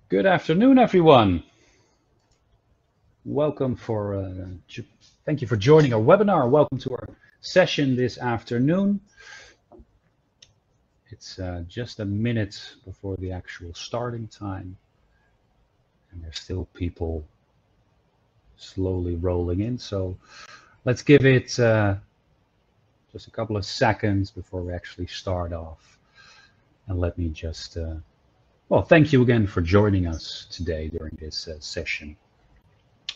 Good afternoon, everyone. Welcome thank you for joining our webinar. Welcome to our session this afternoon. It's just a minute before the actual starting time, and there's still people slowly rolling in. So let's give it just a couple of seconds before we actually start off. And let me just, well, thank you again for joining us today during this session.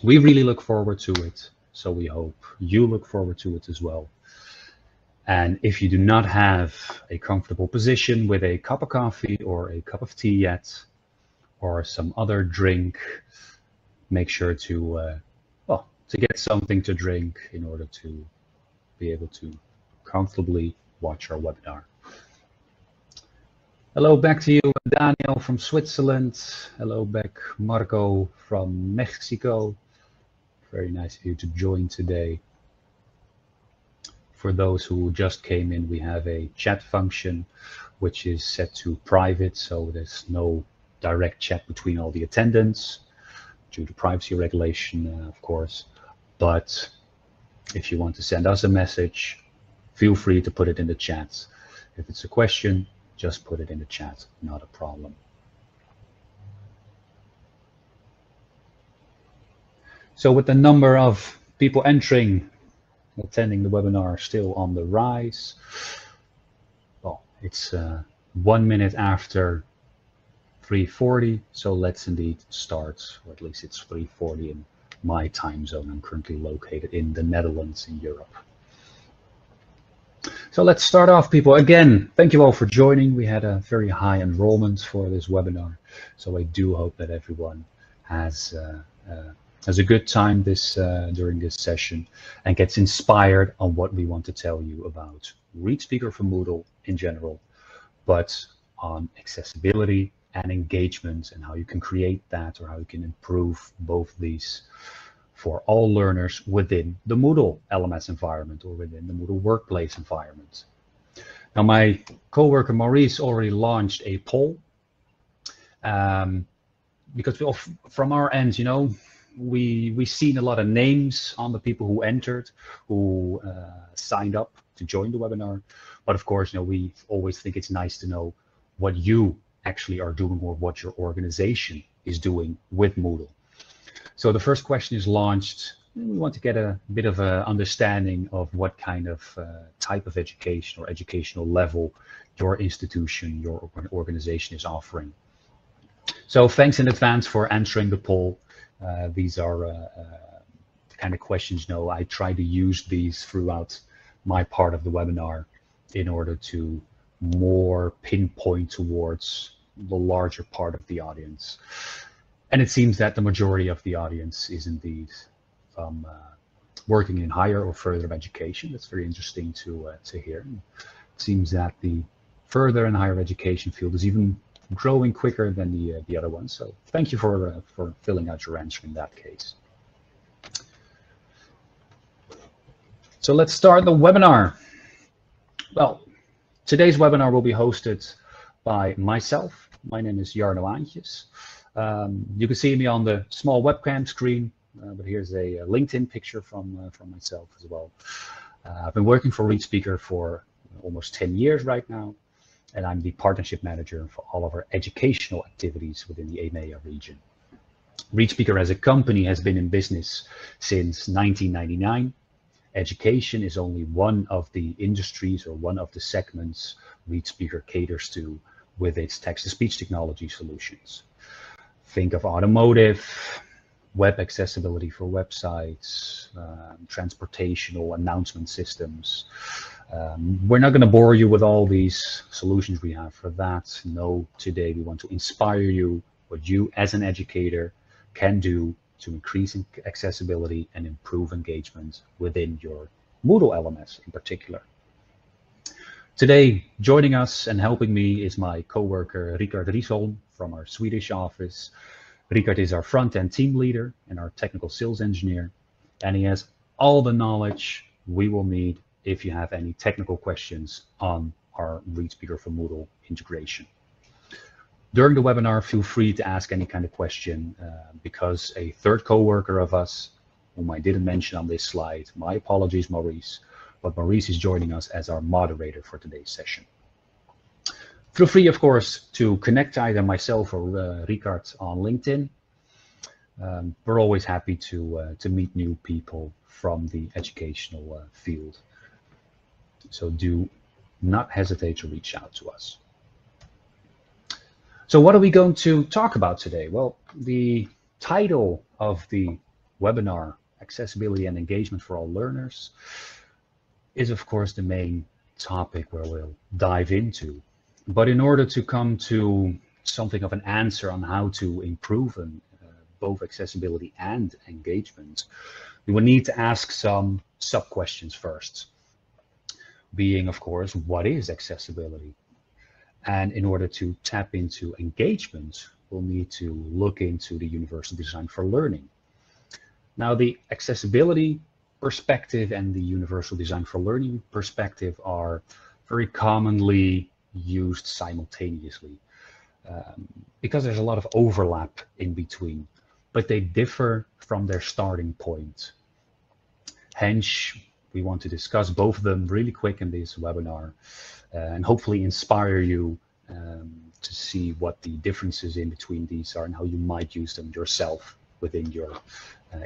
We really look forward to it, so we hope you look forward to it as well. And if you do not have a comfortable position with a cup of coffee or a cup of tea yet, or some other drink, make sure to, well, to get something to drink in order to be able to comfortably watch our webinar. Hello back to you, Daniel from Switzerland. Hello back, Marco from Mexico. Very nice of you to join today. For those who just came in, we have a chat function which is set to private, so there's no direct chat between all the attendants due to privacy regulation, of course. But if you want to send us a message, feel free to put it in the chat. If it's a question, just put it in the chat, not a problem. So with the number of people attending the webinar still on the rise, well, it's 1 minute after 3:40, so let's indeed start, or at least it's 3:40 in my time zone. I'm currently located in the Netherlands in Europe. So let's start off, people. Again, thank you all for joining. We had a very high enrollment for this webinar, so I do hope that everyone has a good time during this session and gets inspired on what we want to tell you about ReadSpeaker for Moodle in general, but on accessibility and engagement and how you can create that, or how you can improve both these for all learners within the Moodle LMS environment or within the Moodle workplace environment. Now, my coworker Maurice already launched a poll because from our end, you know, we've seen a lot of names on the people who entered, who signed up to join the webinar. But of course, you know, we always think it's nice to know what you actually are doing or what your organization is doing with Moodle. So the first question is launched. We want to get a bit of an understanding of what kind of type of education or educational level your institution, your organization is offering. So thanks in advance for answering the poll. These are the kind of questions, you know, I try to use these throughout my part of the webinar in order to more pinpoint towards the larger part of the audience. And it seems that the majority of the audience is indeed working in higher or further education. That's very interesting to hear. It seems that the further and higher education field is even growing quicker than the other ones. So thank you for filling out your answer in that case. So let's start the webinar. Well, today's webinar will be hosted by myself. My name is Jarno Aantjes. You can see me on the small webcam screen, but here's a LinkedIn picture from myself as well. I've been working for ReadSpeaker for almost 10 years right now, and I'm the partnership manager for all of our educational activities within the EMEA region. ReadSpeaker as a company has been in business since 1999. Education is only one of the industries or one of the segments ReadSpeaker caters to with its text-to-speech technology solutions. Think of automotive, web accessibility for websites, transportational announcement systems. We're not going to bore you with all these solutions we have for that. No, today we want to inspire you what you as an educator can do to increase accessibility and improve engagement within your Moodle LMS in particular. Today, joining us and helping me is my coworker Risholm from our Swedish office. Rikard is our front-end team leader and our technical sales engineer, and he has all the knowledge we will need if you have any technical questions on our ReadSpeaker for Moodle integration. During the webinar, feel free to ask any kind of question because a third coworker of us, whom I didn't mention on this slide, my apologies, Maurice, but Maurice is joining us as our moderator for today's session. Feel free, of course, to connect either myself or Ricard on LinkedIn. We're always happy to meet new people from the educational field. So do not hesitate to reach out to us. So what are we going to talk about today? Well, the title of the webinar, Accessibility and Engagement for All Learners, is of course the main topic where we'll dive into. But in order to come to something of an answer on how to improve both accessibility and engagement, we will need to ask some sub-questions first. Being, of course, what is accessibility? And in order to tap into engagement, we'll need to look into the universal design for learning. Now, the accessibility perspective and the universal design for learning perspective are very commonly used simultaneously because there's a lot of overlap in between, but they differ from their starting point. Hence, we want to discuss both of them really quick in this webinar and hopefully inspire you to see what the differences in between these are and how you might use them yourself within your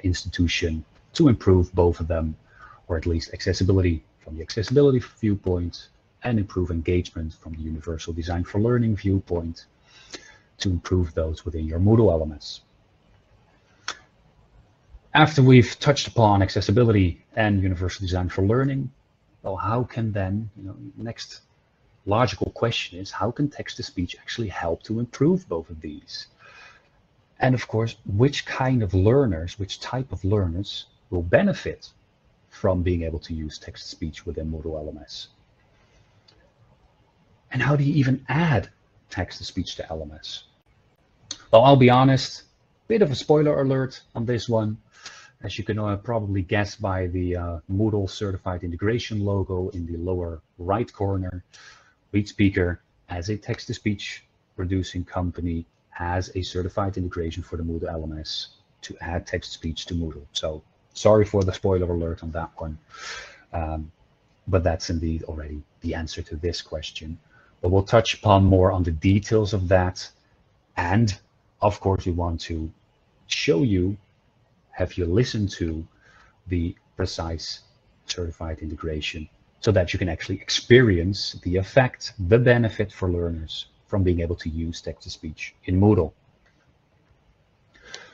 institution to improve both of them, or at least accessibility from the accessibility viewpoint and improve engagement from the universal design for learning viewpoint to improve those within your Moodle LMS. After we've touched upon accessibility and universal design for learning, well, how can then, next logical question is, how can text-to-speech actually help to improve both of these? And of course, which kind of learners, which type of learners will benefit from being able to use text-to-speech within Moodle LMS? And how do you even add text-to-speech to LMS? Well, I'll be honest, bit of a spoiler alert on this one. As you can probably guess by the Moodle certified integration logo in the lower right corner, ReadSpeaker, as a text-to-speech producing company, has a certified integration for the Moodle LMS to add text-to-speech to Moodle. So sorry for the spoiler alert on that one, but that's indeed already the answer to this question. But we'll touch upon more on the details of that. And of course, we want to show you, have you listened to the precise certified integration so that you can actually experience the effect, the benefit for learners from being able to use text-to-speech in Moodle.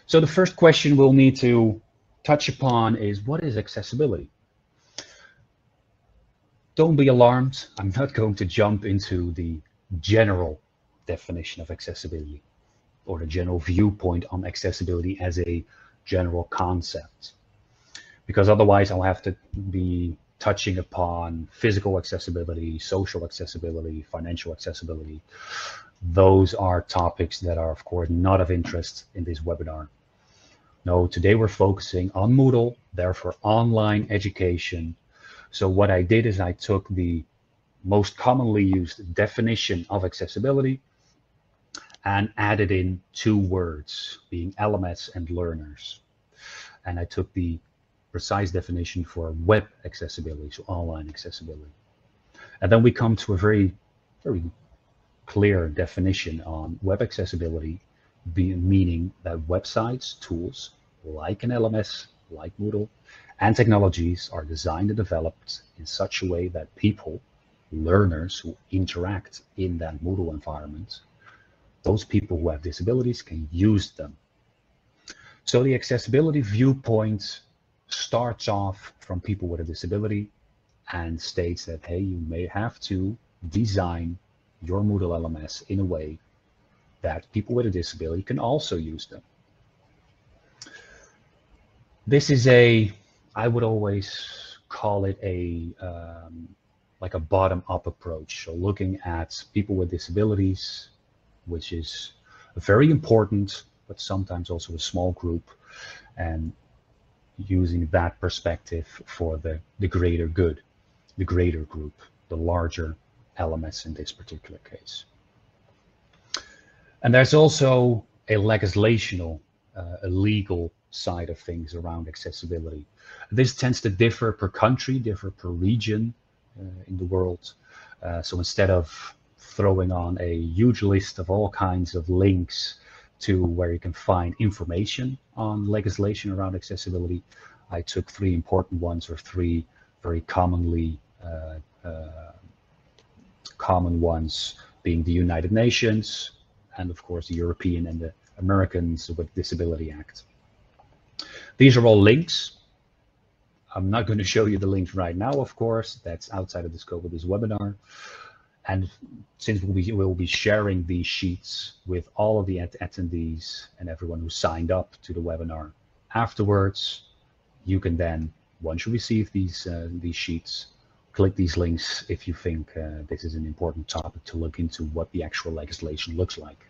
So the first question we'll need to touch upon is, what is accessibility? Don't be alarmed. I'm not going to jump into the general definition of accessibility or the general viewpoint on accessibility as a general concept, because otherwise I'll have to be touching upon physical accessibility, social accessibility, financial accessibility. Those are topics that are, of course, not of interest in this webinar. No, today we're focusing on Moodle, therefore online education. So what I did is I took the most commonly used definition of accessibility and added in two words, being LMS and learners. And I took the precise definition for web accessibility, so online accessibility. And then we come to a very, very clear definition on web accessibility, meaning that websites, tools like an LMS, like Moodle, and technologies are designed and developed in such a way that people, learners who interact in that Moodle environment, those people who have disabilities can use them. So the accessibility viewpoint starts off from people with a disability and states that, hey, you may have to design your Moodle LMS in a way that people with a disability can also use them. This is I would always call it like a bottom-up approach. So looking at people with disabilities, which is very important, but sometimes also a small group, and using that perspective for the greater good, the greater group, the larger LMS in this particular case. And there's also a legislational, a legal side of things around accessibility. This tends to differ per country, differ per region in the world. So instead of throwing on a huge list of all kinds of links to where you can find information on legislation around accessibility, I took 3 important ones, or 3 very commonly common ones, being the United Nations, and of course the European and the Americans with Disability Act. These are all links. I'm not going to show you the links right now, of course. That's outside of the scope of this webinar. And since we'll be sharing these sheets with all of the attendees and everyone who signed up to the webinar afterwards, you can then, once you receive these sheets, click these links if you think this is an important topic to look into, what the actual legislation looks like.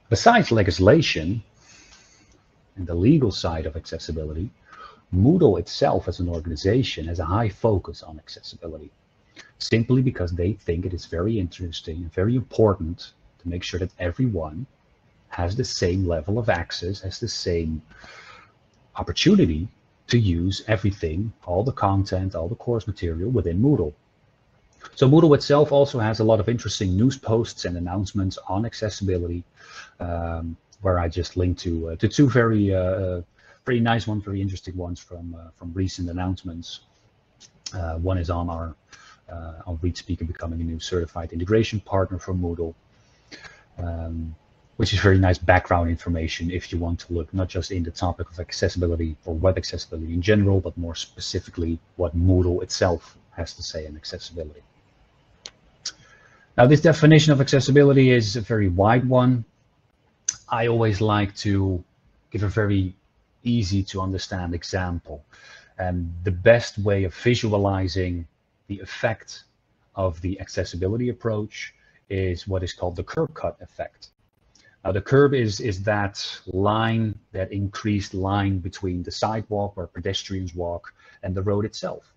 Besides legislation and the legal side of accessibility, Moodle itself as an organization has a high focus on accessibility, simply because they think it is very interesting and very important to make sure that everyone has the same level of access, has the same opportunity to use everything, all the content, all the course material within Moodle. So Moodle itself also has a lot of interesting news posts and announcements on accessibility, where I just linked to 2 very nice ones, very interesting ones from recent announcements. One is on our on ReadSpeaker becoming a new certified integration partner for Moodle, which is very nice background information if you want to look not just in the topic of accessibility or web accessibility in general, but more specifically what Moodle itself has to say on accessibility. Now, this definition of accessibility is a very wide one. I always like to give a very easy to understand example. And the best way of visualizing the effect of the accessibility approach is what is called the curb cut effect. Now, the curb is that line, that increased line between the sidewalk where pedestrians walk and the road itself.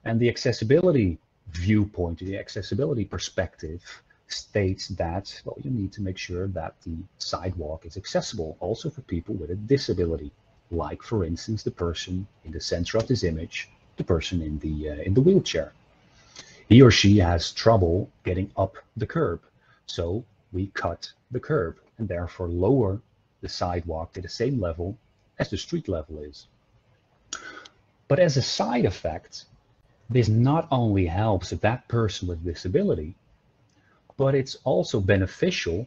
And the accessibility viewpoint, the accessibility perspective states that, well, you need to make sure that the sidewalk is accessible also for people with a disability, like, for instance, the person in the center of this image, the person in the wheelchair. He or she has trouble getting up the curb, so we cut the curb and therefore lower the sidewalk to the same level as the street level is. But as a side effect, this not only helps that person with disability, but it's also beneficial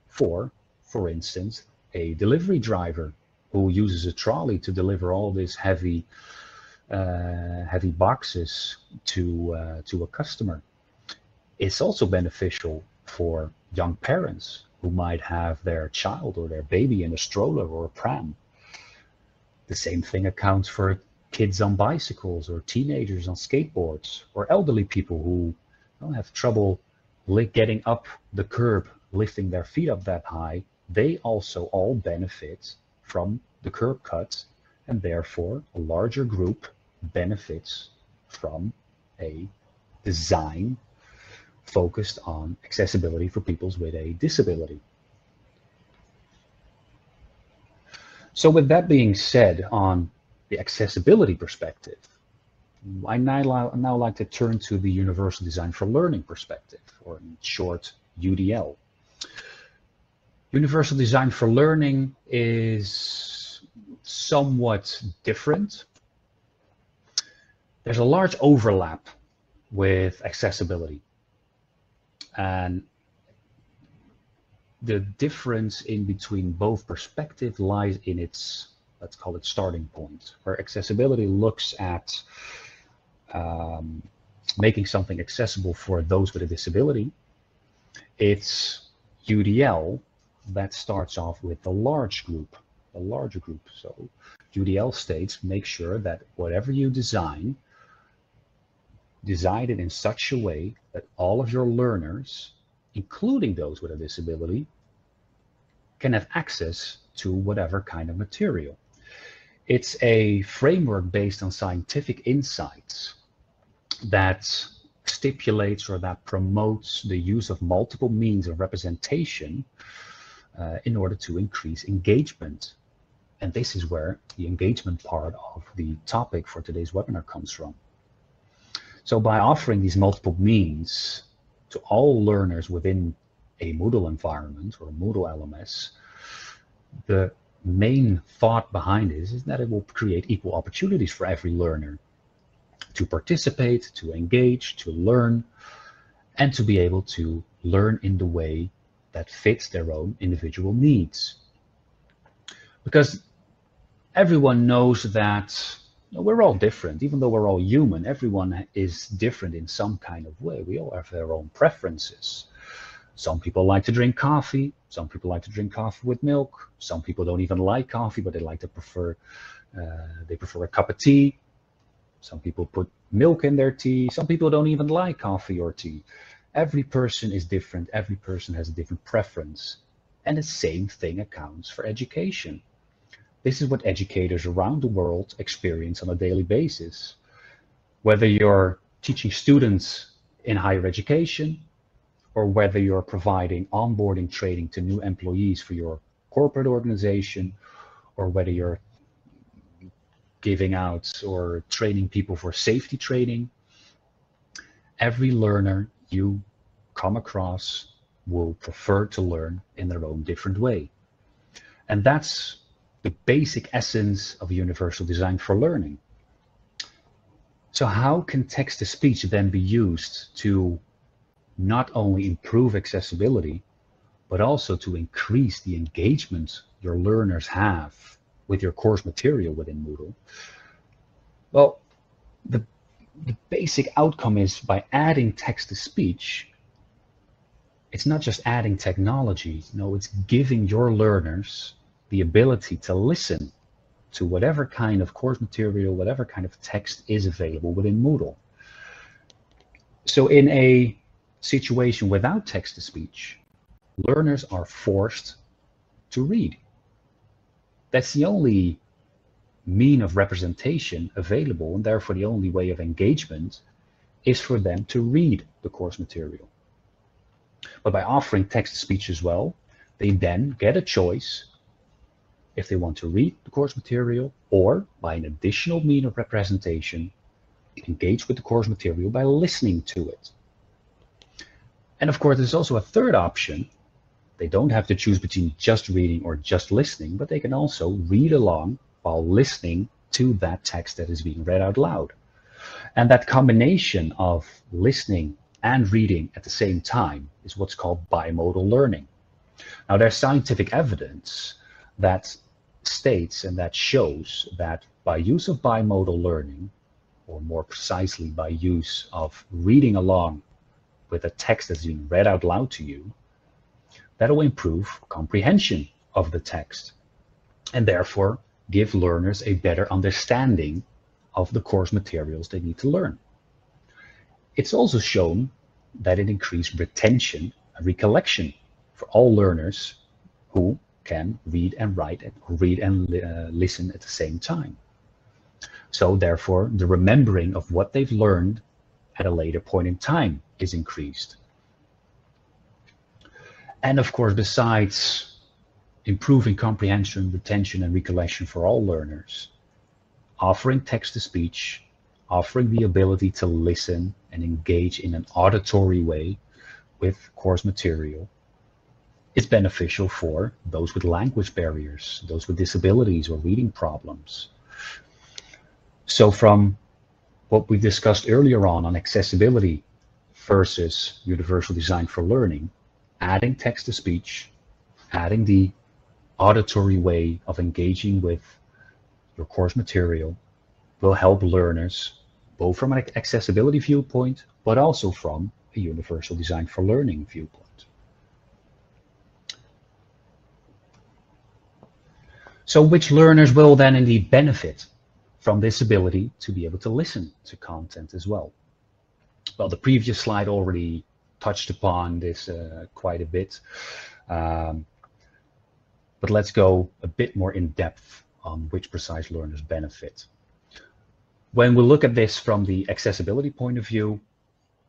for instance, a delivery driver who uses a trolley to deliver all these heavy boxes to a customer. It's also beneficial for young parents who might have their child or their baby in a stroller or a pram. The same thing accounts for kids on bicycles or teenagers on skateboards, or elderly people who have trouble getting up the curb, lifting their feet up that high. They also all benefit from the curb cut, and therefore a larger group benefits from a design focused on accessibility for people with a disability. So with that being said, on the accessibility perspective, I now like to turn to the Universal Design for Learning perspective, or in short, UDL. Universal Design for Learning is somewhat different. There's a large overlap with accessibility. And the difference in between both perspectives lies in its, let's call it, starting point, where accessibility looks at making something accessible for those with a disability. It's UDL that starts off with the larger group. So UDL states, make sure that whatever you design it in such a way that all of your learners, including those with a disability, can have access to whatever kind of material. It's a framework based on scientific insights that stipulates or that promotes the use of multiple means of representation in order to increase engagement. And this is where the engagement part of the topic for today's webinar comes from. So by offering these multiple means to all learners within a Moodle environment or a Moodle LMS, the main thought behind this is that it will create equal opportunities for every learner to participate, to engage, to learn, and to be able to learn in the way that fits their own individual needs. Because everyone knows that we're all different. Even though we're all human, everyone is different in some kind of way. We all have their own preferences. Some people like to drink coffee. Some people like to drink coffee with milk. Some people don't even like coffee, but they prefer a cup of tea. Some people put milk in their tea. Some people don't even like coffee or tea. Every person is different. Every person has a different preference. And the same thing accounts for education. This is what educators around the world experience on a daily basis. Whether you're teaching students in higher education, or whether you're providing onboarding training to new employees for your corporate organization, or whether you're giving out or training people for safety training, every learner you come across will prefer to learn in their own different way. And that's the basic essence of universal design for learning. So how can text-to-speech then be used to not only improve accessibility, but also to increase the engagement your learners have with your course material within Moodle? Well, the basic outcome is by adding text-to-speech, it's not just adding technology, no, it's giving your learners the ability to listen to whatever kind of course material, whatever kind of text is available within Moodle. So in a situation without text-to-speech, learners are forced to read. That's the only mean of representation available, and therefore the only way of engagement is for them to read the course material. But by offering text-to-speech as well, they then get a choice if they want to read the course material, or by an additional mean of representation, engage with the course material by listening to it. And of course, there's also a third option. They don't have to choose between just reading or just listening, but they can also read along while listening to that text that is being read out loud. And that combination of listening and reading at the same time is what's called bimodal learning. Now, there's scientific evidence that states and that shows that by use of bimodal learning, or more precisely by use of reading along with a text that's being read out loud to you, that will improve comprehension of the text and therefore give learners a better understanding of the course materials they need to learn. It's also shown that it increased retention and recollection for all learners who can read and write and read and listen at the same time. So therefore, the remembering of what they've learned at a later point in time is increased. And of course, besides improving comprehension, retention, and recollection for all learners, offering text-to-speech, offering the ability to listen and engage in an auditory way with course material is beneficial for those with language barriers, those with disabilities or reading problems. So from what we discussed earlier on accessibility versus universal design for learning, adding text-to-speech, adding the auditory way of engaging with your course material will help learners both from an accessibility viewpoint, but also from a universal design for learning viewpoint. So which learners will then indeed benefit from this ability to be able to listen to content as well? Well, the previous slide already touched upon this quite a bit, but let's go a bit more in depth on which precise learners benefit. When we look at this from the accessibility point of view,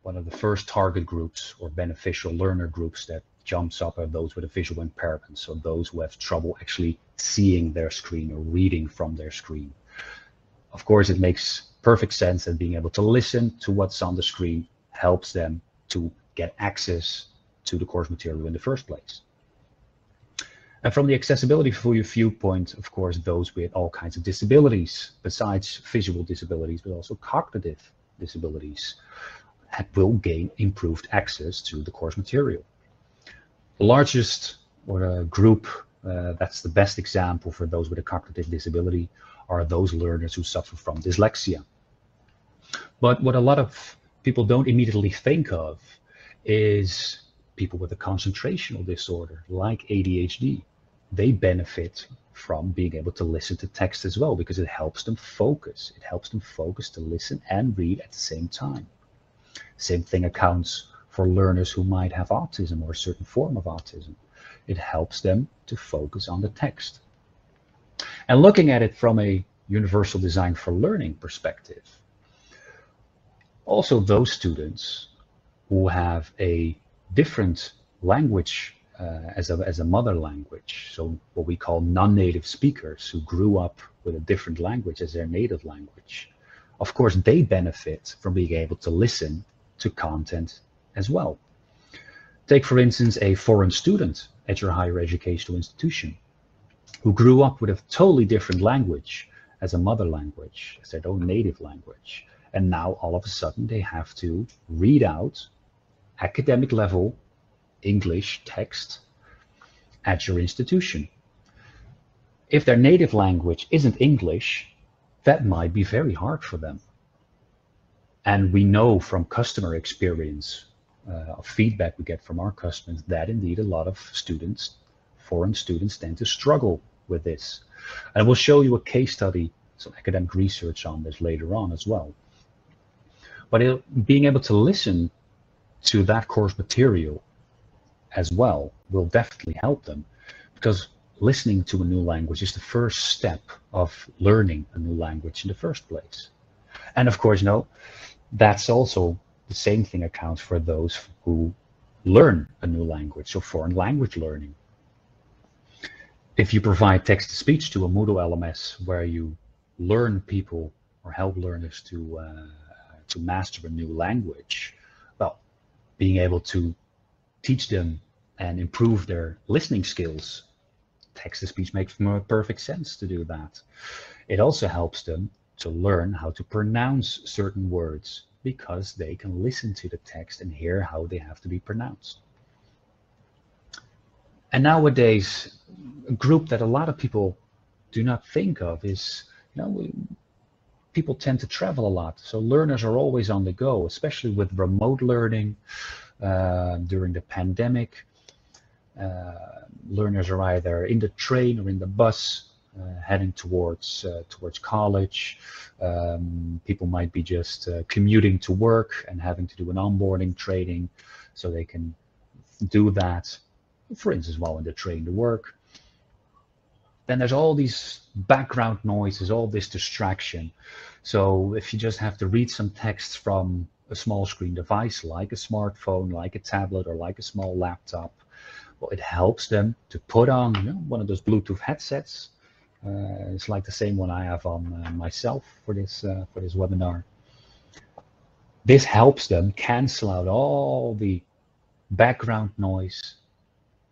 one of the first target groups or beneficial learner groups that jumps up are those with a visual impairment, so those who have trouble actually seeing their screen or reading from their screen. Of course, it makes perfect sense that being able to listen to what's on the screen helps them to get access to the course material in the first place. And from the accessibility viewpoint, of course, those with all kinds of disabilities, besides visual disabilities, but also cognitive disabilities, will gain improved access to the course material. The largest group that's the best example for those with a cognitive disability are those learners who suffer from dyslexia. But what a lot of people don't immediately think of is people with a concentrational disorder like ADHD. They benefit from being able to listen to text as well, because it helps them focus. It helps them focus to listen and read at the same time. Same thing accounts for learners who might have autism or a certain form of autism. It helps them to focus on the text. And looking at it from a universal design for learning perspective, also those students who have a different language as a mother language, so what we call non-native speakers who grew up with a different language as their native language, of course they benefit from being able to listen to content as well. Take for instance a foreign student at your higher educational institution who grew up with a totally different language as a mother language, as their own native language, and now all of a sudden they have to read out academic level English text at your institution. If their native language isn't English, that might be very hard for them. And we know from customer experience, feedback we get from our customers, that indeed a lot of students, foreign students, tend to struggle with this. And we'll show you a case study, some academic research on this later on as well. But being able to listen to that course material as well will definitely help them, because listening to a new language is the first step of learning a new language in the first place. And of course, that's also the same thing accounts for those who learn a new language, so foreign language learning. If you provide text-to-speech to a Moodle LMS where you learn people or help learners to master a new language, well, being able to teach them and improve their listening skills, text-to-speech makes more perfect sense to do that. It also helps them to learn how to pronounce certain words, because they can listen to the text and hear how they have to be pronounced. And nowadays, a group that a lot of people do not think of is, people tend to travel a lot. So learners are always on the go, especially with remote learning during the pandemic. Learners are either in the train or in the bus heading towards college. People might be just commuting to work and having to do an onboarding training, so they can do that, for instance, while in the train to work. Then there's all these background noises, all this distraction. So if you just have to read some text from a small screen device like a smartphone, like a tablet, or like a small laptop, well, it helps them to put on one of those Bluetooth headsets. It's like the same one I have on myself for this webinar. This helps them cancel out all the background noise,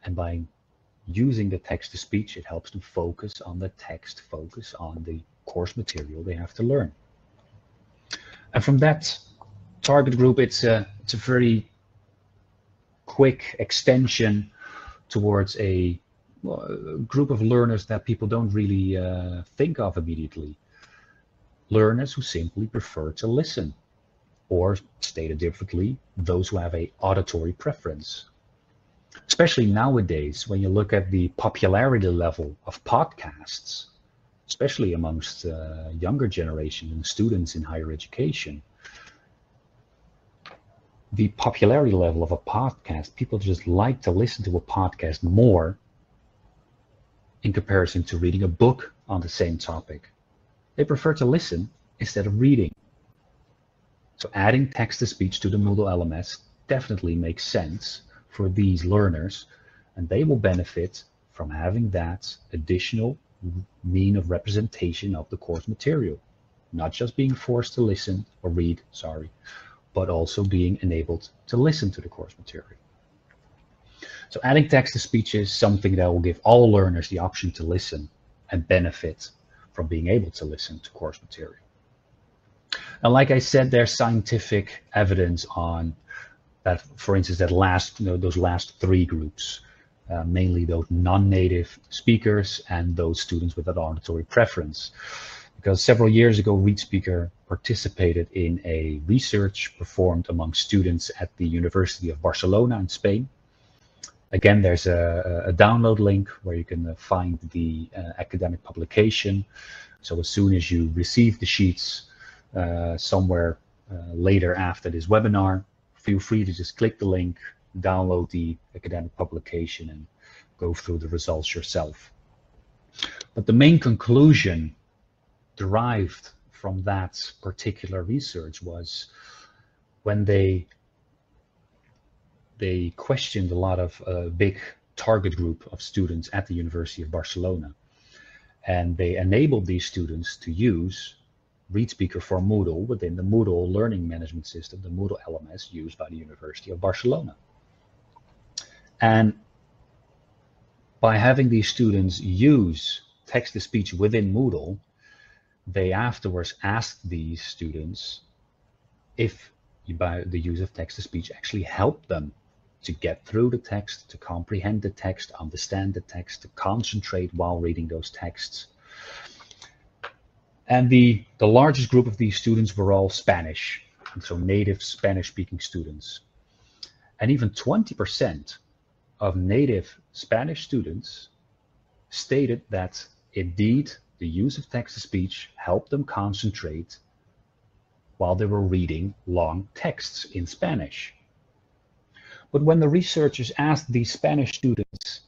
and by using the text-to-speech, it helps them focus on the text, focus on the course material they have to learn. And from that target group, it's a very quick extension towards a group of learners that people don't really think of immediately. Learners who simply prefer to listen, or stated differently, those who have an auditory preference. Especially nowadays, when you look at the popularity level of podcasts, especially amongst younger generation and students in higher education, the popularity level of a podcast, people just like to listen to a podcast more in comparison to reading a book on the same topic. They prefer to listen instead of reading. So adding text-to-speech to the Moodle LMS definitely makes sense for these learners, and they will benefit from having that additional mean of representation of the course material. Not just being forced to listen or read, sorry, but also being enabled to listen to the course material. So adding text-to-speech is something that will give all learners the option to listen and benefit from being able to listen to course material. And like I said, there's scientific evidence on that, for instance, that those last three groups, mainly those non-native speakers and those students with an auditory preference. Because several years ago, ReadSpeaker participated in a research performed among students at the University of Barcelona in Spain. Again, there's a download link where you can find the academic publication. So as soon as you receive the sheets somewhere later after this webinar, feel free to just click the link, download the academic publication, and go through the results yourself. But the main conclusion derived from that particular research was when they questioned a lot of big target group of students at the University of Barcelona, and they enabled these students to use ReadSpeaker for Moodle within the Moodle learning management system, the Moodle LMS used by the University of Barcelona. And by having these students use text-to-speech within Moodle, they afterwards asked these students if by the use of text-to-speech actually helped them to get through the text, to comprehend the text, understand the text, to concentrate while reading those texts. And the largest group of these students were all Spanish, and so native Spanish-speaking students. And even 20% of native Spanish students stated that indeed the use of text-to-speech helped them concentrate while they were reading long texts in Spanish. But when the researchers asked these Spanish students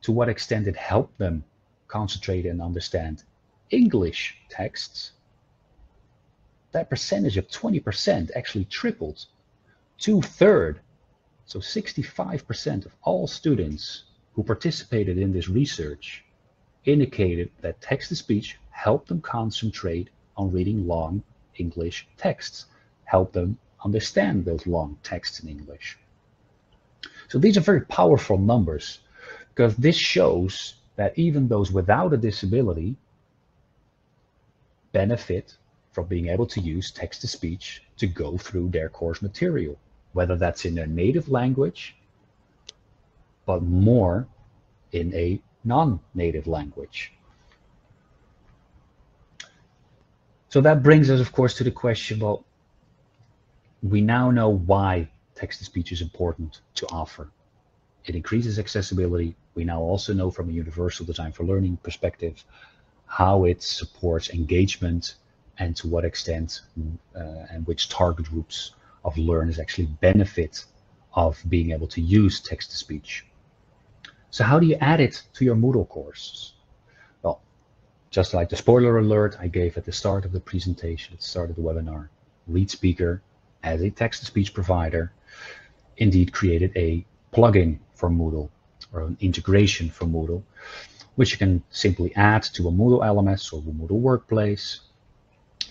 to what extent it helped them concentrate and understand English texts, that percentage of 20% actually tripled. 2/3, so 65% of all students who participated in this research indicated that text-to-speech helped them concentrate on reading long English texts, helped them understand those long texts in English. So these are very powerful numbers, because this shows that even those without a disability benefit from being able to use text-to-speech to go through their course material, whether that's in their native language, but more in a non-native language. So that brings us, of course, to the question, well, we now know why text-to-speech is important to offer. It increases accessibility. We now also know from a universal design for learning perspective how it supports engagement and to what extent and which target groups of learners actually benefit of being able to use text-to-speech. So how do you add it to your Moodle courses? Well, just like the spoiler alert I gave at the start of the presentation, at the start of the webinar, ReadSpeaker, as a text-to-speech provider, indeed created a plugin for Moodle, or an integration for Moodle, which you can simply add to a Moodle LMS or a Moodle Workplace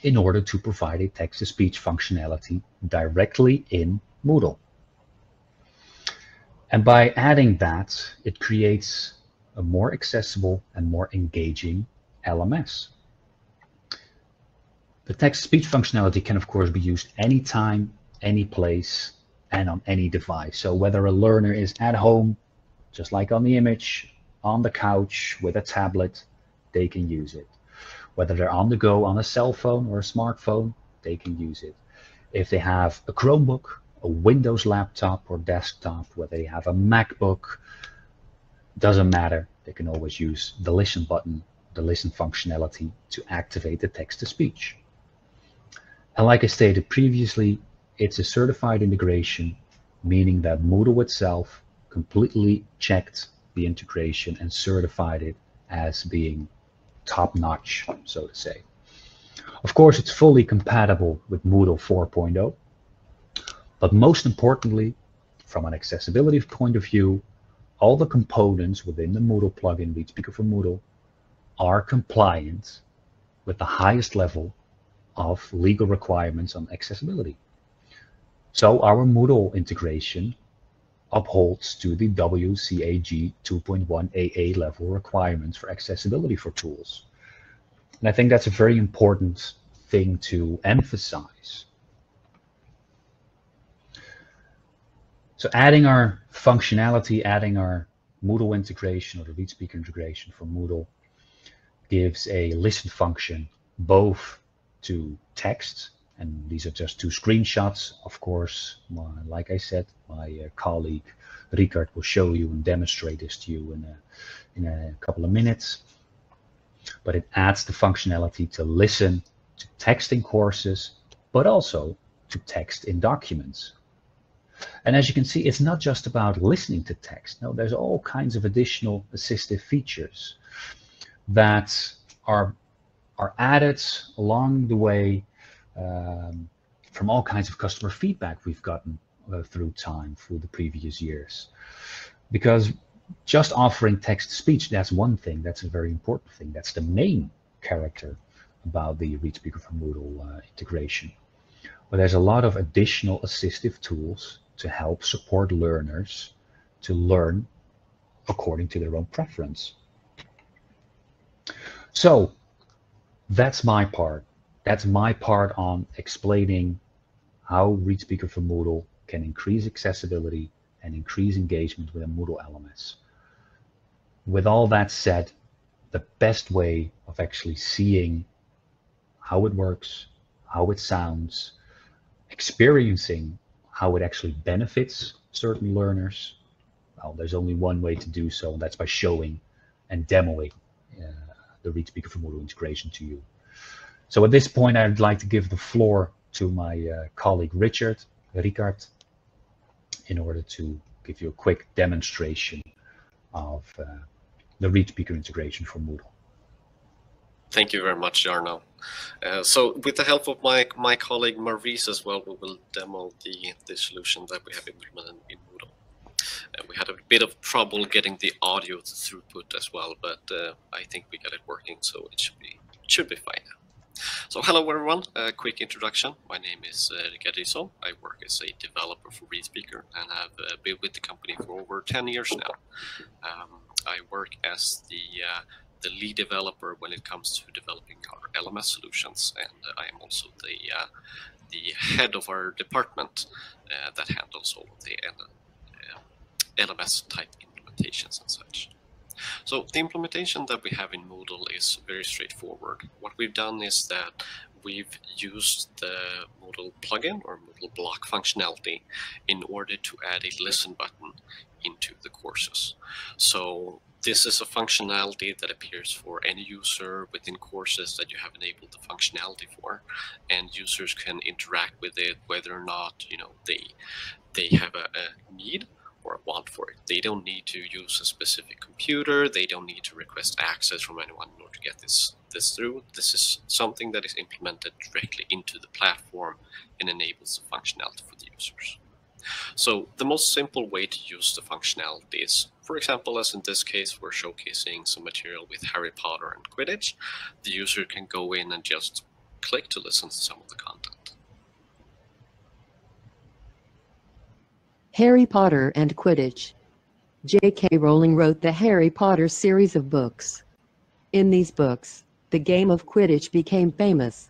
in order to provide a text-to-speech functionality directly in Moodle. And by adding that, it creates a more accessible and more engaging LMS. The text-to-speech functionality can, of course, be used anytime, any place, and on any device. So whether a learner is at home, just like on the image, on the couch with a tablet, they can use it. Whether they're on the go on a cell phone or a smartphone, they can use it. If they have a Chromebook, a Windows laptop or desktop, whether they have a MacBook, doesn't matter. They can always use the listen button, the listen functionality to activate the text-to-speech. And like I stated previously, it's a certified integration, meaning that Moodle itself completely checked the integration and certified it as being top-notch, so to say. Of course, it's fully compatible with Moodle 4.0, but most importantly, from an accessibility point of view, all the components within the Moodle plugin, ReadSpeaker for Moodle, are compliant with the highest level of legal requirements on accessibility. So our Moodle integration upholds to the WCAG 2.1 AA level requirements for accessibility for tools. And I think that's a very important thing to emphasize. So adding our functionality, adding our Moodle integration or the ReadSpeaker integration for Moodle gives a listen function both to text, and these are just two screenshots. Of course, like I said, my colleague Ricard will show you and demonstrate this to you in a couple of minutes. But it adds the functionality to listen to text in courses, but also to text in documents. And as you can see, it's not just about listening to text. No, there's all kinds of additional assistive features that are added along the way from all kinds of customer feedback we've gotten through the previous years. Because just offering text-to-speech, that's one thing, that's a very important thing. That's the main character about the ReadSpeaker for Moodle integration. But there's a lot of additional assistive tools to help support learners to learn according to their own preference. So that's my part. That's my part on explaining how ReadSpeaker for Moodle can increase accessibility and increase engagement with a Moodle LMS. With all that said, the best way of actually seeing how it works, how it sounds, experiencing how it actually benefits certain learners, well, there's only one way to do so, and that's by showing and demoing the ReadSpeaker for Moodle integration to you. So at this point, I'd like to give the floor to my colleague Ricard, in order to give you a quick demonstration of the ReadSpeaker integration for Moodle. Thank you very much, Jarno. So with the help of my colleague Maurice as well, we will demo the solution that we have implemented in Moodle. We had a bit of trouble getting the audio throughput as well, but I think we got it working, so it should be fine now. So hello everyone, a quick introduction. My name is Risholm. I work as a developer for ReadSpeaker and have been with the company for over 10 years now. I work as the lead developer when it comes to developing our LMS solutions, and I am also the head of our department that handles all of the LMS type implementations and such. So the implementation that we have in Moodle is very straightforward. What we've done is that we've used the Moodle plugin or Moodle block functionality in order to add a listen button into the courses. So this is a functionality that appears for any user within courses that you have enabled the functionality for, and users can interact with it whether or not they have a need or a want for it. They don't need to use a specific computer. They don't need to request access from anyone in order to get this through. This is something that is implemented directly into the platform and enables the functionality for the users. So the most simple way to use the functionality is, for example, as in this case, we're showcasing some material with Harry Potter and Quidditch. The user can go in and just click to listen to some of the content. Harry Potter and Quidditch. J.K. Rowling wrote the Harry Potter series of books. In these books, the game of Quidditch became famous.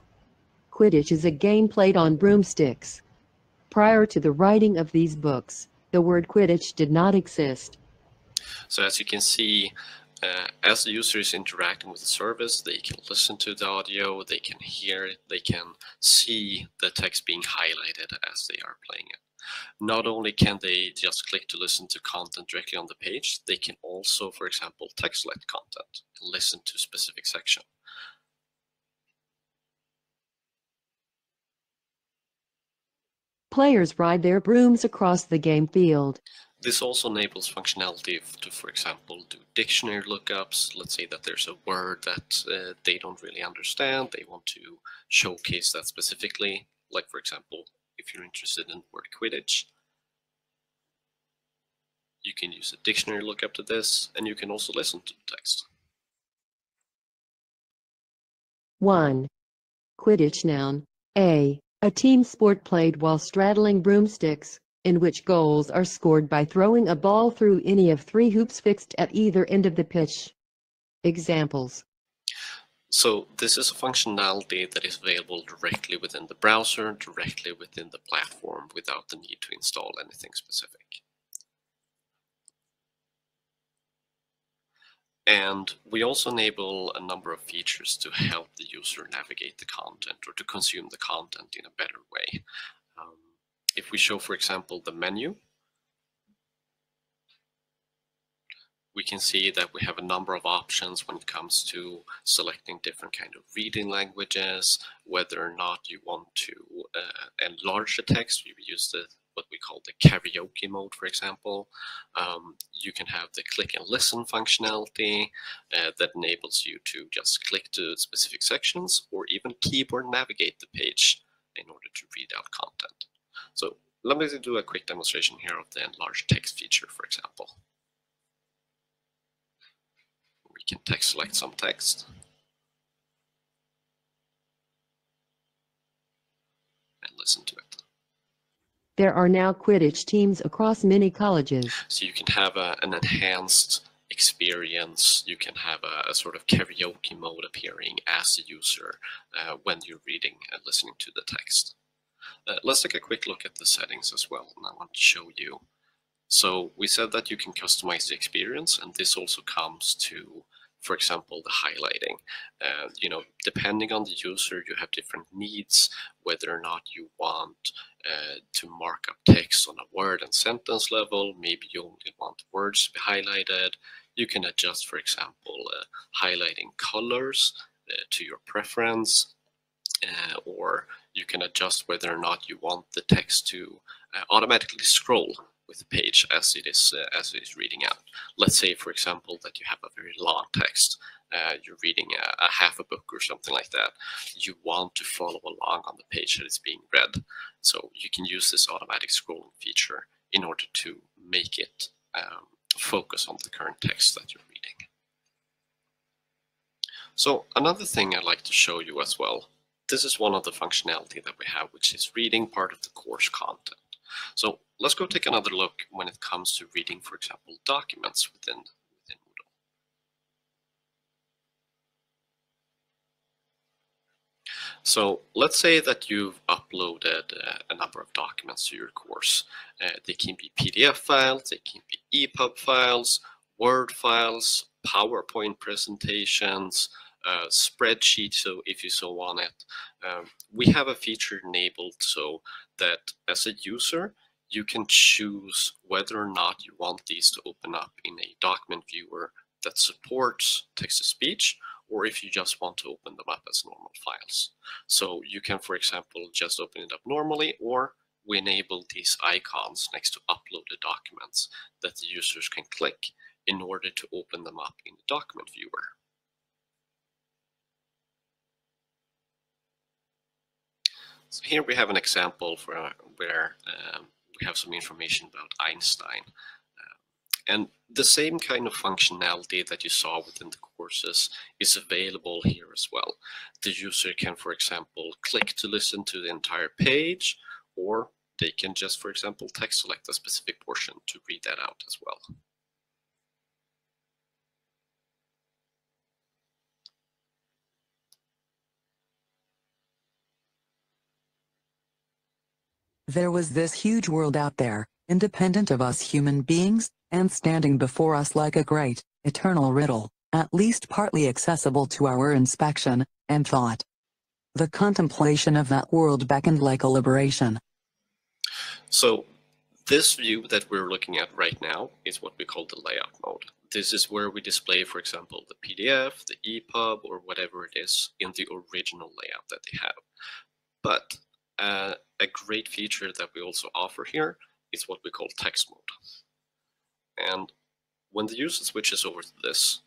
Quidditch is a game played on broomsticks. Prior to the writing of these books, the word Quidditch did not exist. So as you can see, as the user is interacting with the service, they can listen to the audio, they can hear it, they can see the text being highlighted as they are playing it. Not only can they just click to listen to content directly on the page, they can also, for example, text select content and listen to a specific section. Players ride their brooms across the game field. This also enables functionality to, for example, do dictionary lookups. Let's say that there's a word that they don't really understand. They want to showcase that specifically. Like, for example, if you're interested in the word Quidditch, you can use a dictionary lookup to this, and you can also listen to the text. 1. Quidditch noun. A team sport played while straddling broomsticks, in which goals are scored by throwing a ball through any of 3 hoops fixed at either end of the pitch. Examples. So this is a functionality that is available directly within the browser, directly within the platform, without the need to install anything specific. And we also enable a number of features to help the user navigate the content or to consume the content in a better way. If we show, for example, the menu, we can see that we have a number of options when it comes to selecting different kind of reading languages, whether or not you want to enlarge the text. We use what we call the karaoke mode, for example. You can have the click and listen functionality that enables you to just click to specific sections or even keyboard navigate the page in order to read out content. So let me do a quick demonstration here of the enlarged text feature, for example. We can text select some text and listen to it. There are now Quidditch teams across many colleges. So you can have an enhanced experience. You can have a sort of karaoke mode appearing as a user when you're reading and listening to the text. Let's take a quick look at the settings as well, and I want to show you. So we said that you can customize the experience, and this also comes to, for example, the highlighting. You know, depending on the user, you have different needs, whether or not you want to mark up text on a word and sentence level. Maybe you only want words to be highlighted. You can adjust, for example, highlighting colors to your preference, or you can adjust whether or not you want the text to automatically scroll with the page as it is reading out. Let's say, for example, that you have a very long text. You're reading a half a book or something like that. You want to follow along on the page that is being read. So you can use this automatic scrolling feature in order to make it focus on the current text that you're reading. So another thing I'd like to show you as well, this is one of the functionality that we have, which is reading part of the course content. So let's go take another look when it comes to reading, for example, documents within Moodle. So let's say that you've uploaded a number of documents to your course. They can be PDF files, they can be ePub files, Word files, PowerPoint presentations, spreadsheet, so if you so want it. We have a feature enabled so that as a user, you can choose whether or not you want these to open up in a document viewer that supports text-to-speech, or if you just want to open them up as normal files. So you can, for example, just open it up normally, or we enable these icons next to uploaded documents that the users can click in order to open them up in the document viewer. So here we have an example where we have some information about Einstein. And the same kind of functionality that you saw within the courses is available here as well. The user can, for example, click to listen to the entire page, or they can just, for example, text select a specific portion to read that out as well. There was this huge world out there, independent of us human beings, and standing before us like a great, eternal riddle, at least partly accessible to our inspection and thought. The contemplation of that world beckoned like a liberation. So this view that we're looking at right now is what we call the layout mode. This is where we display, for example, the PDF, the ePub, or whatever it is in the original layout that they have. But a great feature that we also offer here is what we call text mode. And when the user switches over to this,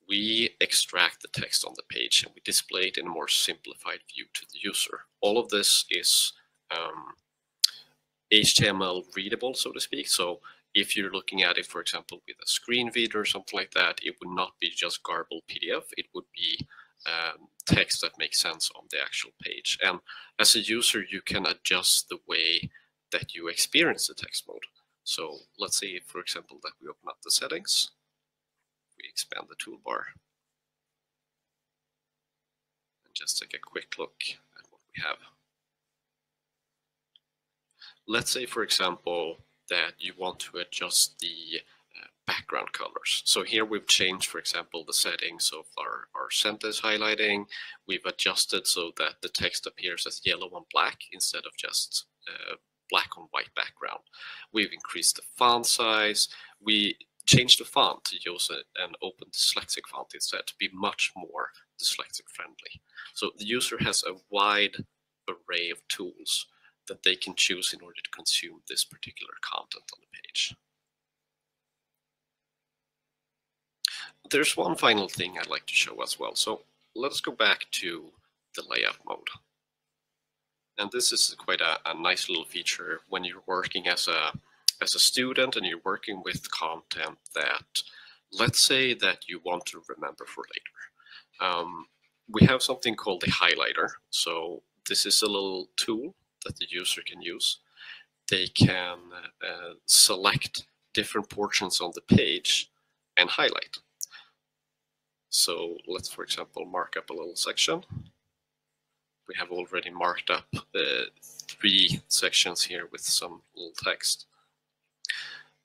we extract the text on the page and we display it in a more simplified view to the user. All of this is HTML readable, so to speak. So if you're looking at it, for example, with a screen reader or something like that, it would not be just garbled PDF. It would be text that makes sense on the actual page. And as a user, you can adjust the way that you experience the text mode. So let's say, for example, that we open up the settings, we expand the toolbar, and just take a quick look at what we have. Let's say, for example, that you want to adjust the background colors. So here we've changed, for example, the settings of our sentence highlighting. We've adjusted so that the text appears as yellow on black instead of just black on white background. We've increased the font size. We changed the font to use an open dyslexic font instead to be much more dyslexic friendly. So the user has a wide array of tools that they can choose in order to consume this particular content on the page. There's one final thing I'd like to show as well. So let's go back to the layout mode. And this is quite a nice little feature when you're working as a student and you're working with content that, let's say that you want to remember for later. We have something called the highlighter. So this is a little tool that the user can use. They can select different portions on the page and highlight. So let's, for example, mark up a little section. We have already marked up 3 sections here with some little text.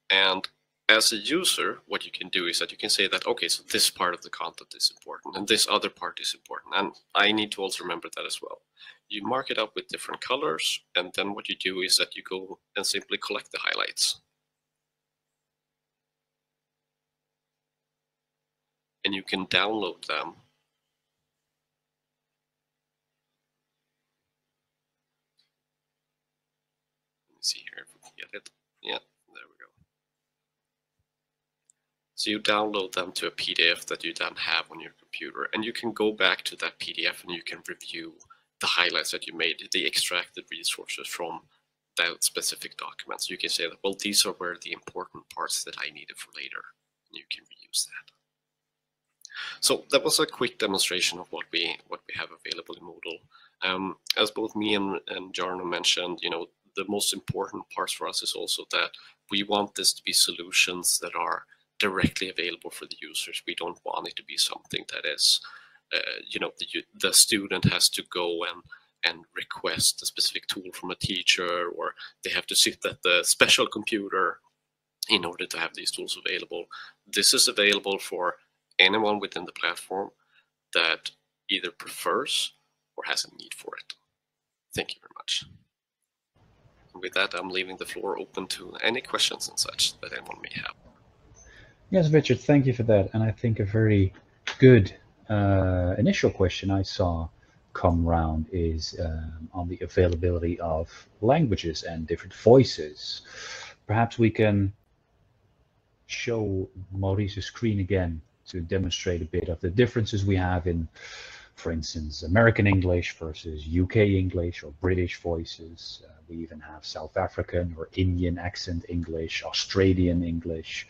And as a user, what you can do is that you can say that, okay, so this part of the content is important and this other part is important. And I need to also remember that as well. You mark it up with different colors, and then what you do is that you go and simply collect the highlights. And you can download them. Let me see here if we can get it. Yeah, there we go. So you download them to a PDF that you then have on your computer, and you can go back to that PDF and you can review the highlights that you made, the extracted resources from that specific document. So you can say that, well, these are where the important parts that I needed for later, and you can reuse that. So that was a quick demonstration of what we have available in Moodle. As both me and Jarno mentioned, you know, the most important parts for us is also that we want this to be solutions that are directly available for the users. We don't want it to be something that is, you know, the student has to go and request a specific tool from a teacher, or they have to sit at the special computer in order to have these tools available. This is available for anyone within the platform that either prefers or has a need for it. Thank you very much. And with that, I'm leaving the floor open to any questions and such that anyone may have. Yes, Richard, thank you for that. And I think a very good initial question I saw come round is on the availability of languages and different voices. Perhaps we can show Maurice's screen again to demonstrate a bit of the differences we have in, for instance, American English versus UK English or British voices. We even have South African or Indian accent English, Australian English.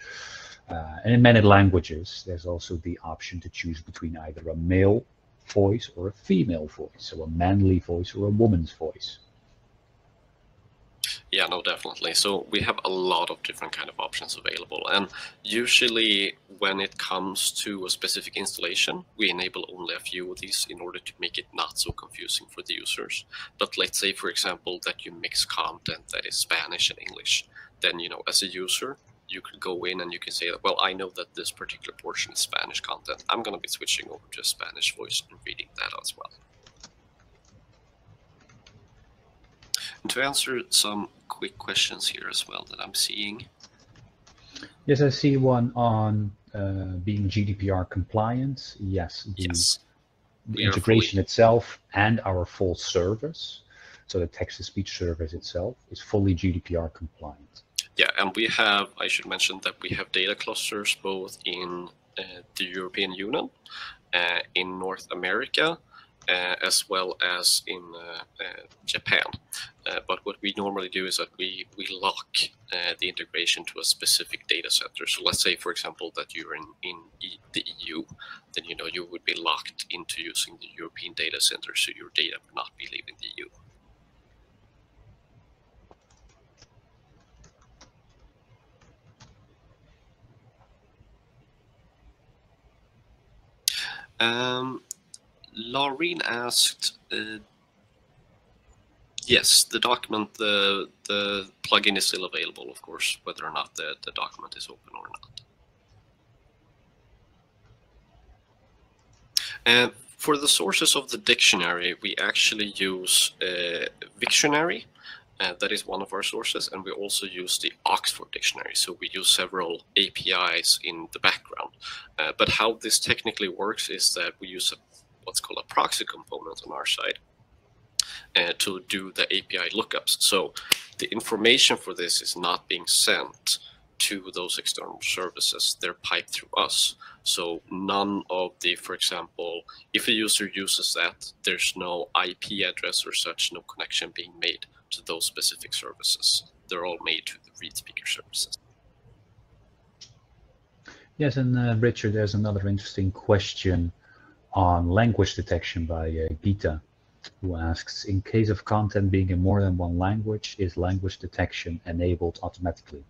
And in many languages, there's also the option to choose between either a male voice or a female voice, so a manly voice or a woman's voice. Yeah, no, definitely. So we have a lot of different kind of options available. And usually when it comes to a specific installation, we enable only a few of these in order to make it not so confusing for the users. But let's say, for example, that you mix content that is Spanish and English. Then, you know, as a user, you could go in and you can say that, well, I know that this particular portion is Spanish content. I'm going to be switching over to a Spanish voice and reading that as well. And to answer some quick questions here as well that I'm seeing. Yes, I see one on being GDPR compliant. Yes, the integration itself and our full service, so the text-to-speech service itself, is fully GDPR compliant. Yeah, and we have, I should mention that we have data clusters both in the European Union, in North America, as well as in Japan. But what we normally do is that we lock the integration to a specific data center. So let's say, for example, that you're in the EU, then you would be locked into using the European data center, so your data would not be leaving the EU. Laureen asked, yes, the document, the plugin is still available, of course, whether or not the document is open or not. For the sources of the dictionary, we actually use Wiktionary. That is one of our sources, and we also use the Oxford Dictionary. So we use several APIs in the background. But how this technically works is that we use what's called a proxy component on our side to do the API lookups. So the information for this is not being sent to those external services. They're piped through us. So none of the, for example, if a user uses that, there's no IP address or such, no connection being made to those specific services. They're all made to the ReadSpeaker services. Yes, and Richard, there's another interesting question on language detection by Gita, who asks, in case of content being in more than one language, is language detection enabled automatically?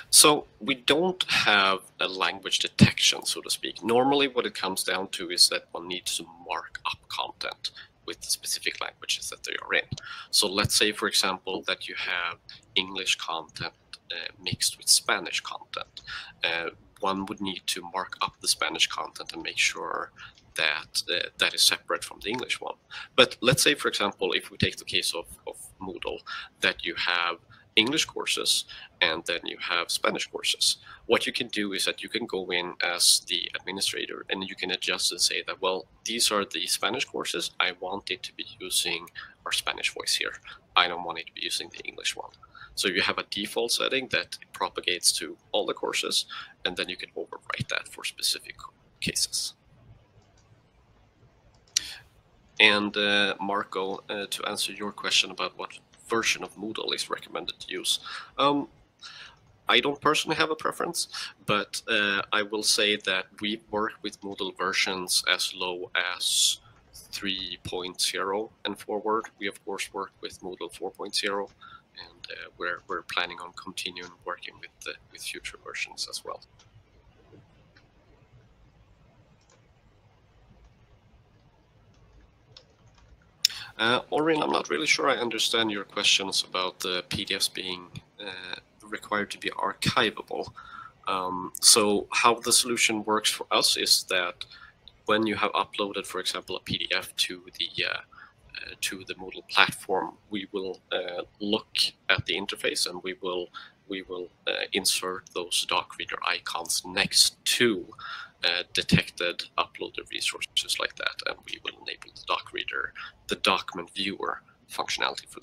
So we don't have a language detection, so to speak. Normally what it comes down to is that one needs to mark up content with the specific languages that they are in. So let's say, for example, that you have English content mixed with Spanish content. One would need to mark up the Spanish content and make sure that that is separate from the English one. But let's say, for example, if we take the case of Moodle, that you have English courses and then you have Spanish courses. What you can do is that you can go in as the administrator and you can adjust and say that, well, these are the Spanish courses. I want it to be using our Spanish voice here. I don't want it to be using the English one. So you have a default setting that propagates to all the courses, and then you can overwrite that for specific cases. And Marco, to answer your question about what version of Moodle is recommended to use, I don't personally have a preference, but I will say that we work with Moodle versions as low as 3.0 and forward. We of course work with Moodle 4.0, and we're planning on continuing working with future versions as well. Orin, I'm not really sure I understand your questions about the PDFs being required to be archivable. So how the solution works for us is that when you have uploaded, for example, a PDF to the Moodle platform, we will look at the interface and we will insert those DocReader icons next to detected uploaded resources like that, and we will enable the DocReader, the document viewer functionality for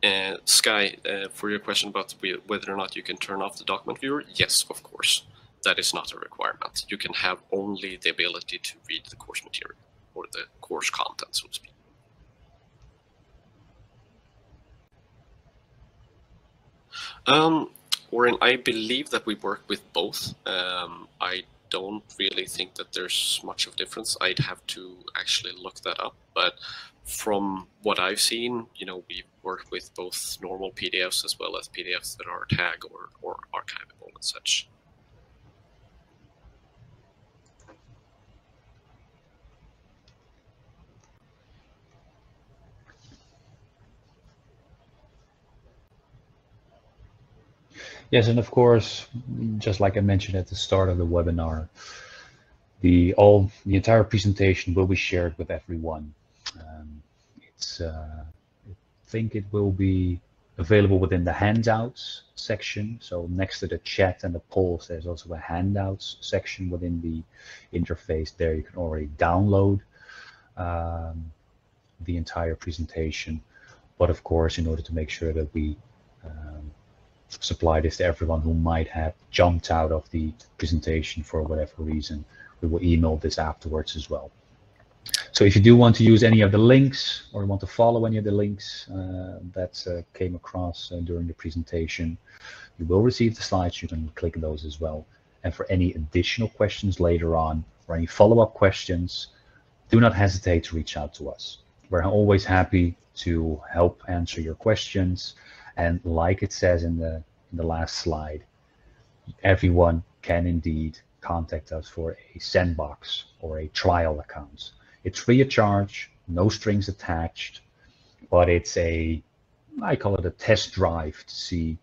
them. Sky, for your question about whether or not you can turn off the document viewer, yes, of course. That is not a requirement. You can have only the ability to read the course material or the course content, so to speak. Orin, I believe that we work with both. I don't really think that there's much of a difference. I'd have to actually look that up, but from what I've seen, we work with both normal PDFs as well as PDFs that are tag or archivable and such. Yes, and of course, just like I mentioned at the start of the webinar, the entire presentation will be shared with everyone. I think it will be available within the handouts section. So next to the chat and the polls, there's also a handouts section within the interface. There you can already download the entire presentation. But of course, in order to make sure that we supply this to everyone who might have jumped out of the presentation for whatever reason, we will email this afterwards as well. So if you do want to use any of the links or want to follow any of the links that came across during the presentation, you will receive the slides. You can click those as well. And for any additional questions later on or any follow-up questions, do not hesitate to reach out to us. We're always happy to help answer your questions. And like it says in the last slide, everyone can indeed contact us for a sandbox or a trial account. It's free of charge, no strings attached, but it's I call it a test drive to see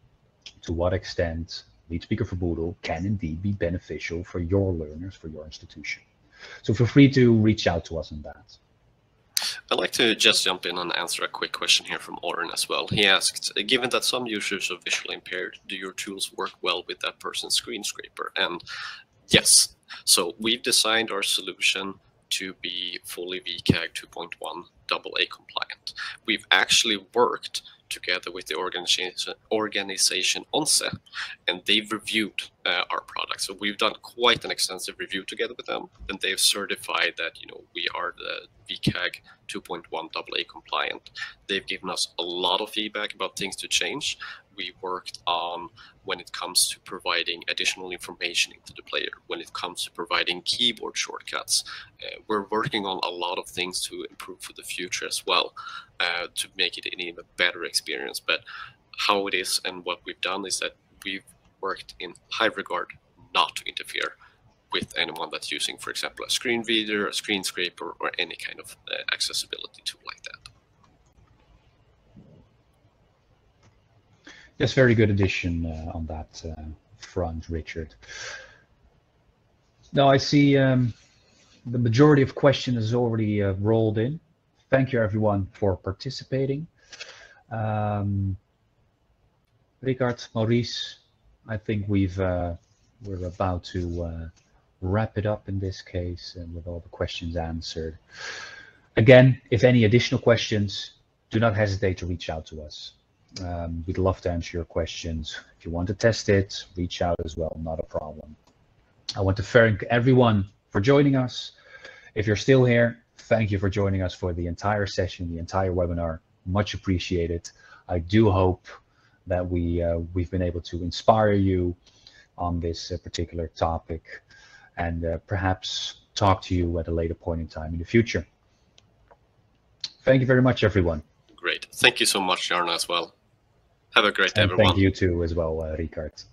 to what extent ReadSpeaker for Moodle can indeed be beneficial for your learners, for your institution. So feel free to reach out to us on that. I'd like to just jump in and answer a quick question here from Oren as well. He asked, given that some users are visually impaired, do your tools work well with that person's screen scraper? And yes, so we've designed our solution to be fully WCAG 2.1 AA compliant. We've actually worked together with the organization ONSE, and they've reviewed our product. So we've done quite an extensive review together with them, and they've certified that we are the WCAG 2.1 AA compliant. They've given us a lot of feedback about things to change. We worked on when it comes to providing additional information into the player, when it comes to providing keyboard shortcuts. We're working on a lot of things to improve for the future as well, to make it an even better experience. But how it is and what we've done is that we've worked in high regard not to interfere with anyone that's using, for example, a screen reader, a screen scraper, or any kind of accessibility tool like that. Yes, very good addition on that front, Richard. Now I see the majority of questions is already rolled in. Thank you everyone for participating. Ricard, Maurice, I think we're about to wrap it up in this case, and with all the questions answered. Again, if any additional questions, do not hesitate to reach out to us. We'd love to answer your questions. If you want to test it, reach out as well, not a problem. I want to thank everyone for joining us. If you're still here, thank you for joining us for the entire session, the entire webinar. Much appreciated. I do hope that we've been able to inspire you on this particular topic, and perhaps talk to you at a later point in time in the future. Thank you very much, everyone. Great. Thank you so much, Jarno, as well. Have a great day, everyone. Thank you too as well, Ricard.